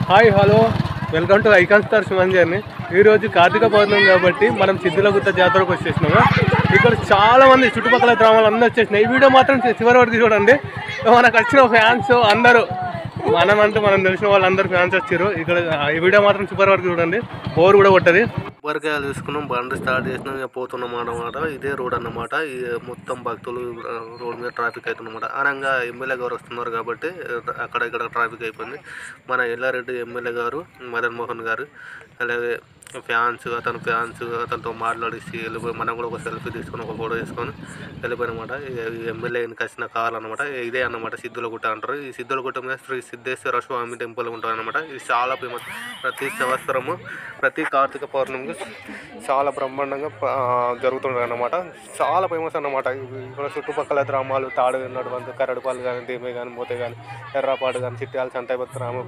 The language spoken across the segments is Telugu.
Hi hello welcome to icon star Suman journey. ఈరోజు కార్తీక పౌర్ణమి కాబట్టి మనం సిద్ధిలగుట్ట జాతరకు వచ్చేసినాము. ఇక్కడ చాలా మంది చుట్టుపక్కల గ్రామాలు అందరూ వచ్చేసినాయి. ఈ వీడియో మాత్రం చివరి వరకు చూడండి. మనకు వచ్చిన ఫ్యాన్స్ అందరూ మనం తెలిసిన వాళ్ళందరూ ఫ్యాన్స్ వచ్చారు. ఇక్కడ ఈ వీడియో మాత్రం చివరి వరకు చూడండి, బోర్ కూడా కొట్టది. కొబ్బరికాయలు తీసుకున్నాం, బండి స్టార్ట్ చేసినాం, ఇక పోతున్నాం అన్నమాట. ఇదే రోడ్ అన్నమాట. ఈ మొత్తం భక్తులు రోడ్ మీద ట్రాఫిక్ అవుతుందన్నమాట. అనగా ఎమ్మెల్యే గారు వస్తున్నారు కాబట్టి అక్కడ ఇక్కడ ట్రాఫిక్ అయిపోయింది. మన ఎల్లారెడ్డి ఎమ్మెల్యే గారు మదన్ మోహన్ గారు, అలాగే అతనితో మాట్లాడేసి వెళ్ళిపోయి మనం కూడా ఒక సెల్ఫీ తీసుకొని ఒక ఫోటో తీసుకొని వెళ్ళిపోయినమాట. ఎమ్మెల్యే వచ్చిన కార్లు అనమాట. ఇదే అన్నమాట సిద్ధులగుట్ట అంటారు. ఈ సిద్ధులగుట్ట మీద శ్రీ సిద్ధేశ్వర స్వామి టెంపుల్ ఉంటుంది అనమాట. ఇది చాలా ఫేమస్. ప్రతి సంవత్సరము ప్రతి కార్తీక పౌర్ణమికి చాలా బ్రహ్మాండంగా జరుగుతుంది అన్నమాట. చాలా ఫేమస్ అన్నమాట. ఇక్కడ చుట్టుపక్కల గ్రామాలు తాడునటువంటి కరడుపాలు కానీ, దేమే కానీ, మోతే కానీ, ఎర్రాపాడు కానీ, చిట్యాల సంతాయిపత్రాము,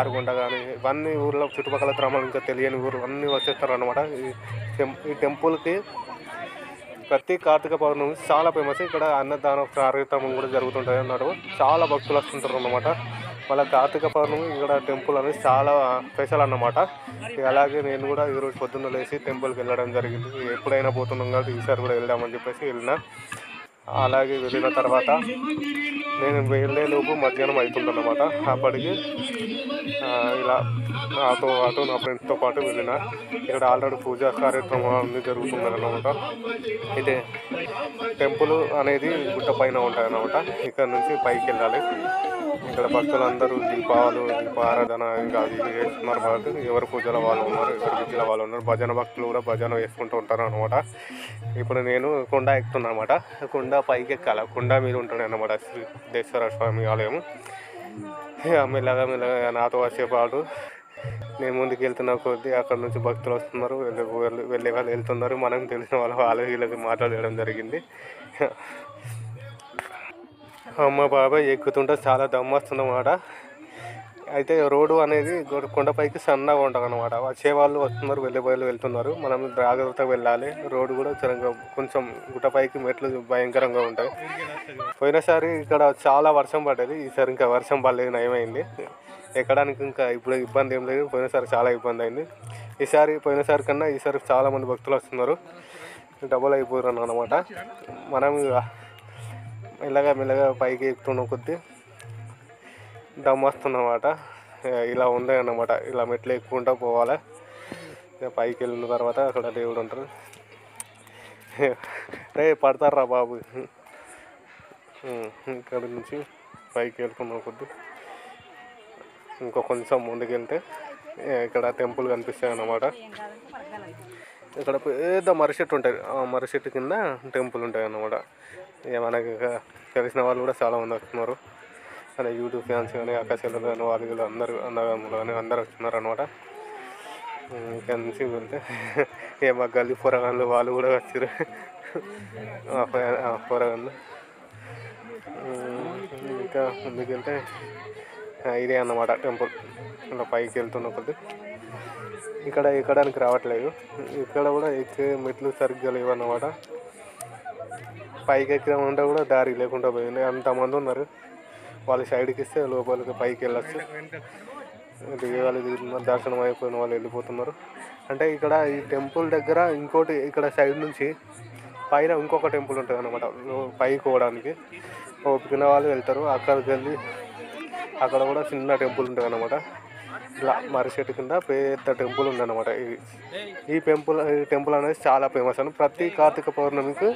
ఆరుగొండ కానీ, ఇవన్నీ ఊర్లో చుట్టుపక్కల గ్రామాలు ఇంకా తెలియని ఊర్లు అన్నీ వచ్చేస్తారు అన్నమాట. ఈ టెంపుల్కి ప్రతి కార్తీక పౌర్ణమి చాలా ఫేమస్. ఇక్కడ అన్నదాన కార్యక్రమం కూడా జరుగుతుంటుంది అన్నాడు. చాలా భక్తులు వస్తుంటారు అన్నమాట. మళ్ళీ కార్తీక పౌర్ణమి ఇక్కడ టెంపుల్ అనేది చాలా స్పెషల్ అన్నమాట. అలాగే నేను కూడా ఈరోజు పొద్దున్న లేచి టెంపుల్కి వెళ్ళడం జరిగింది. ఎప్పుడైనా పోతున్నాం కాబట్టి ఈసారి కూడా వెళ్దామని చెప్పేసి వెళ్ళిన. అలాగే వెళ్ళిన తర్వాత నేను వెళ్ళేలోపు మధ్యాహ్నం అవుతుందన్నమాట. అప్పటికి ఇలా నాతో నా ఫ్రెండ్స్తో పాటు వెళ్ళిన. ఇక్కడ ఆల్రెడీ పూజా కార్యక్రమం అన్నీ జరుగుతుందన్నమాట. అయితే టెంపుల్ అనేది గుట్ట పైన ఉంటుంది అన్నమాట. ఇక్కడ నుంచి పైకి వెళ్ళాలి. ఇక్కడ భక్తులందరూ దీపారాధన ఇంకా అది చేస్తున్నారు. వాళ్ళు ఎవరు పూజల వాళ్ళు ఉన్నారు, ఎవరు విద్యల వాళ్ళు ఉన్నారు. భజన భక్తులు కూడా భజన వేసుకుంటూ ఉంటారు అనమాట. ఇప్పుడు నేను కొండ ఎక్కుతున్నా అనమాట. కొండ పైకి ఎక్కాల. కొండ మీద ఉంటాడు అన్నమాట శ్రీ సిద్ధేశ్వర స్వామి ఆలయం. మెల్లగా నాతో వచ్చేపాటు నేను ముందుకు వెళ్తున్న కొద్దీ అక్కడ నుంచి భక్తులు వస్తున్నారు, వెళ్ళే వాళ్ళు వెళ్తున్నారు. మనకు తెలిసిన వాళ్ళు వీళ్ళకి మాట్లాడడం జరిగింది. అమ్మ బాబాయ్ ఎక్కుతుంటే చాలా దమ్ము వస్తుందన్నమాట. అయితే రోడ్డు అనేది కొండపైకి సన్నగా ఉంటుంది అనమాట. వచ్చేవాళ్ళు వస్తున్నారు, వెళ్ళే వాళ్ళు వెళ్తున్నారు. మనం జాగ్రత్తగా వెళ్ళాలి. రోడ్డు కూడా కొంచెం గుట్టపైకి మెట్లు భయంకరంగా ఉంటాయి. పోయినసారి ఇక్కడ చాలా వర్షం పడ్డది. ఈసారి ఇంకా వర్షం పడలేదు, నయమైంది. ఎక్కడానికి ఇంకా ఇప్పుడు ఇబ్బంది ఏం లేదు. పోయినసారి చాలా ఇబ్బంది అయింది. పోయినసారి కన్నా ఈసారి చాలామంది భక్తులు వస్తున్నారు. డబుల్ అయిపోయారు అన్నమాట. మనం మెల్లగా పైకి ఎక్కుతున్న కొద్దీ దమ్ము వస్తుందన్నమాట. ఇలా ఉంది అన్నమాట. ఇలా మెట్లు ఎక్కుకుంటూ పోవాలి. పైకి వెళ్ళిన తర్వాత అక్కడ దేవుడు ఉంటారు. రే పడతారా బాబు. ఇక్కడ నుంచి పైకి వెళ్తున్న కొద్దీ ఇంకో కొంచెం ముందుకెళ్తే ఇక్కడ టెంపుల్ కనిపిస్తాయి అన్నమాట. ఇక్కడ పెద్ద మర్రి చెట్టు ఉంటుంది. ఆ మర్రి చెట్టు కింద టెంపుల్ ఉంటాయి అన్నమాట. ఇక మనకి తెలిసిన వాళ్ళు కూడా చాలామంది వస్తున్నారు. అలా యూట్యూబ్ ఫ్యాన్స్ కానీ, అక్కచెల్లెలు కానీ, వాళ్ళు అందరూ అన్నదమ్ములు కానీ అందరూ వస్తున్నారు అనమాట. ఇక్కడ నుంచి వెళ్తే మా గల్లీ పొరగాళ్ళు వాళ్ళు కూడా వచ్చారు. పొరగాళ్ళు ఇంకా ముందుకెళ్తే ఇదే అన్నమాట టెంపుల్. ఇలా పైకి వెళ్తున్న కొద్ది ఇక్కడ ఎక్కడానికి రావట్లేదు. ఇక్కడ కూడా ఎక్కే మెట్లు సరిగ్గా లేవన్నమాట. పైకి ఎక్కినామంటే కూడా దారి లేకుండా పోయింది. అంతమంది ఉన్నారు. వాళ్ళు సైడ్కి ఇస్తే లోపలికి పైకి వెళ్ళచ్చు. వాళ్ళు దర్శనం అయిపోయిన వాళ్ళు వెళ్ళిపోతున్నారు. అంటే ఇక్కడ ఈ టెంపుల్ దగ్గర ఇంకోటి ఇక్కడ సైడ్ నుంచి పైన ఇంకొక టెంపుల్ ఉంటుంది అన్నమాట. పైకి పోవడానికి ఓపికన వాళ్ళు వెళ్తారు. అక్కడికి వెళ్ళి అక్కడ కూడా చిన్న టెంపుల్ ఉంటుంది అన్నమాట. ఇలా మర్రి చెట్టు కింద పెద్ద టెంపుల్ ఉందన్నమాట. ఈ టెంపుల్ అనేది చాలా ఫేమస్ అని ప్రతి కార్తీక పౌర్ణమికి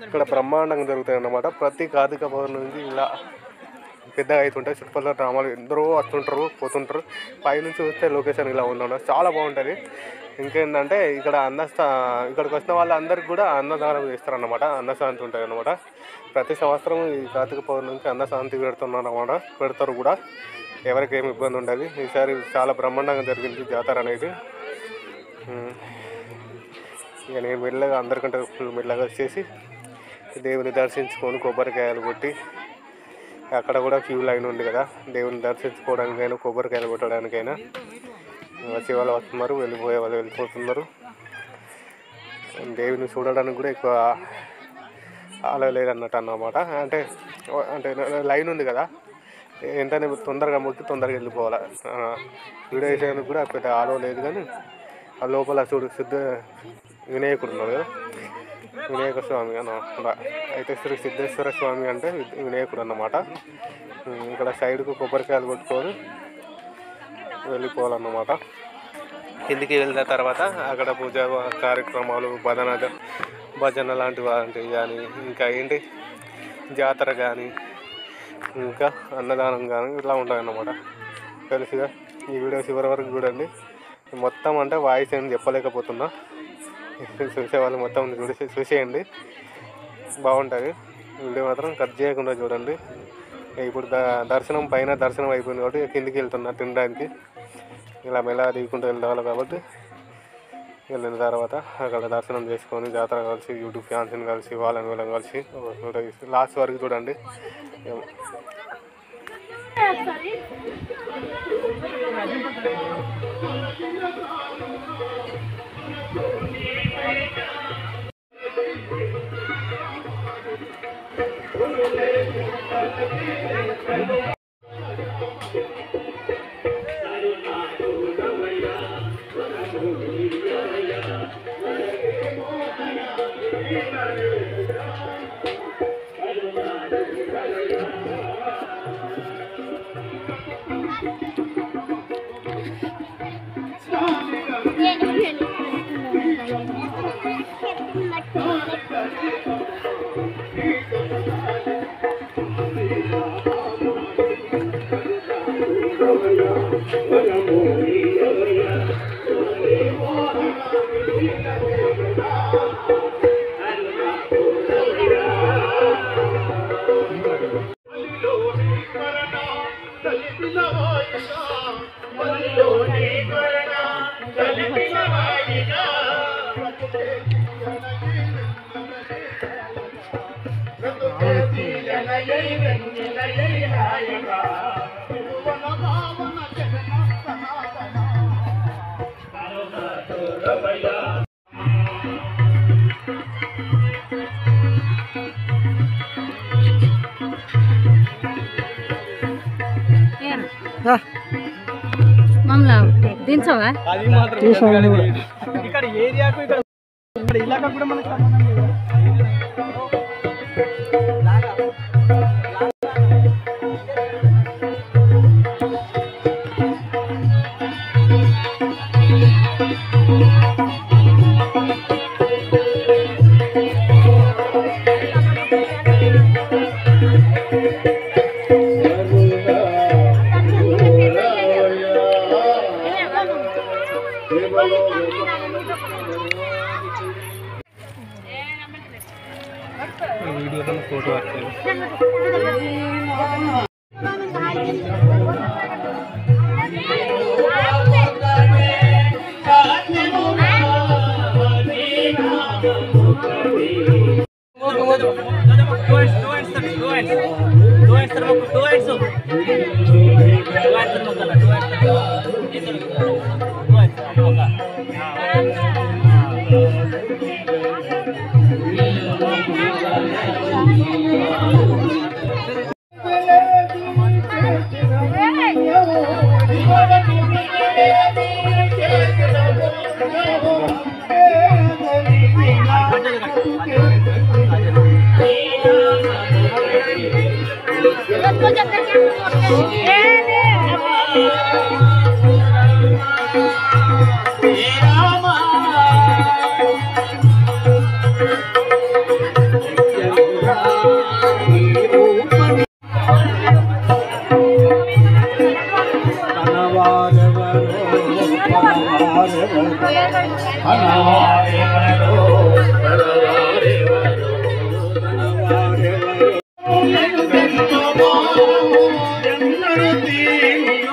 ఇక్కడ బ్రహ్మాండంగా జరుగుతాయి అన్నమాట. ప్రతి కార్తీక పౌర్ణమికి ఇలా పెద్దగా అవుతుంటాయి. చుట్టుపక్కల గ్రామాలు ఎందరో వస్తుంటారు, పోతుంటారు. పైనుంచి వస్తే లొకేషన్ ఇలా ఉండడం చాలా బాగుంటుంది. ఇంకేంటంటే ఇక్కడికి వచ్చిన వాళ్ళందరికీ కూడా అన్నదానం చేస్తారన్నమాట. అన్నశాంతి ఉంటుంది అన్నమాట. ప్రతి సంవత్సరం ఈ కార్తీక పౌర్ణమికి అన్నశాంతి పెడతారు కూడా. ఎవరికేమి ఇబ్బంది ఉండదు. ఈసారి చాలా బ్రహ్మాండంగా జరిగింది జాతర అనేది. ఇక నేను మెల్లగా అందరికంటే ఫుల్ మెల్లగా వచ్చేసి దేవుని దర్శించుకొని కొబ్బరికాయలు కొట్టి, అక్కడ కూడా క్యూ లైన్ ఉంది కదా, దేవుని దర్శించుకోవడానికైనా కొబ్బరికాయలు కొట్టడానికైనా వచ్చే వాళ్ళు వస్తున్నారు, వెళ్ళిపోయే వాళ్ళు వెళ్ళిపోతున్నారు. దేవుని చూడడానికి కూడా ఎక్కువ ఆలయలేదన్నట్టు అన్నమాట. అంటే లైన్ ఉంది కదా, ఏంటనే తొందరగా మొక్కి తొందరగా వెళ్ళిపోవాలి. వీడియో వేసేందుకు కూడా పెద్ద ఆలో లేదు. కానీ ఆ లోపల చూడు వినాయకుడు ఉన్నాడు కదా, వినాయక స్వామి అన్నమాట. అయితే శ్రీ సిద్ధేశ్వర స్వామి అంటే వినాయకుడు అన్నమాట. ఇక్కడ సైడ్కు కొబ్బరికాయలు కొట్టుకొని వెళ్ళిపోవాలన్నమాట. కిందికి వెళ్ళిన తర్వాత అక్కడ పూజ కార్యక్రమాలు, భజన లాంటివి కానీ, ఇంకా ఏంటి జాతర కానీ, ఇంకా అన్నదానం కానీ ఇట్లా ఉంటాయన్నమాట. తెలుసుగా, ఈ వీడియో చివరి వరకు చూడండి. మొత్తం అంటే వాయిస్ ఏం చెప్పలేకపోతున్నా, చూసే వాళ్ళు మొత్తం చూసేయండి, బాగుంటుంది. వీడియో మాత్రం కట్ చేయకుండా చూడండి. ఇప్పుడు దర్శనం అయిపోయింది కాబట్టి కిందికి వెళ్తున్నా తినడానికి. ఇలా మెల్ల దిగుకుంటూ వెళ్ళాలి కాబట్టి వెళ్ళిన తర్వాత అక్కడ దర్శనం చేసుకొని జాతర కలిసి, యూట్యూబ్ ఫ్యాన్స్ని కలిసి, వాళ్ళని వీళ్ళని కలిసి లాస్ట్ వరకు చూడండి. మమ్మల్ని దించవా? ఇక్కడ ఏరియాకు ఇక్కడ ఇలాకా కూడా మనకు సంబంధం లేదు. फोटो आते Thank you.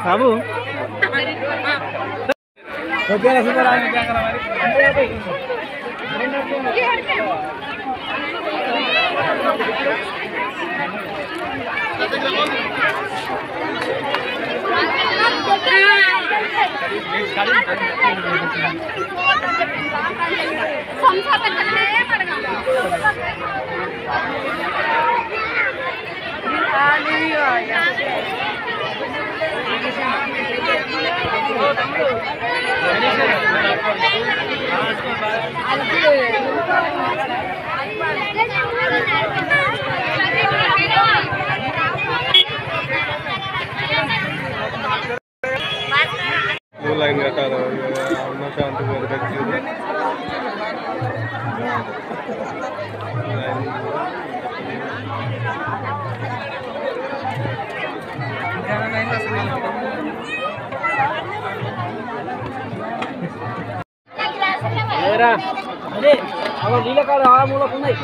బాబు లైన్ కట్టాలి అన్న శాంతి అదే అవ నీళ్ళ కాదు ఆ మూలకు ఉన్నాయి.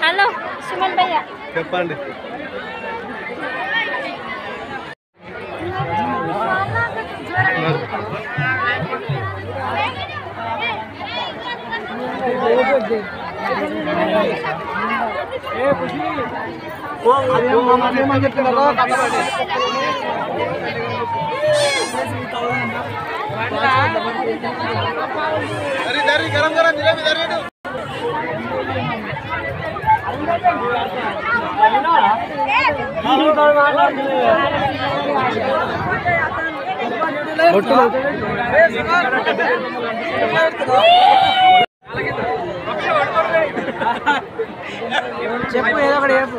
హలో సుమన్ భయ్య చెప్పండి. గరం గరం జిలేబీ దర్యాడు చెప్పు ఏదో ఒకటి చెప్పు.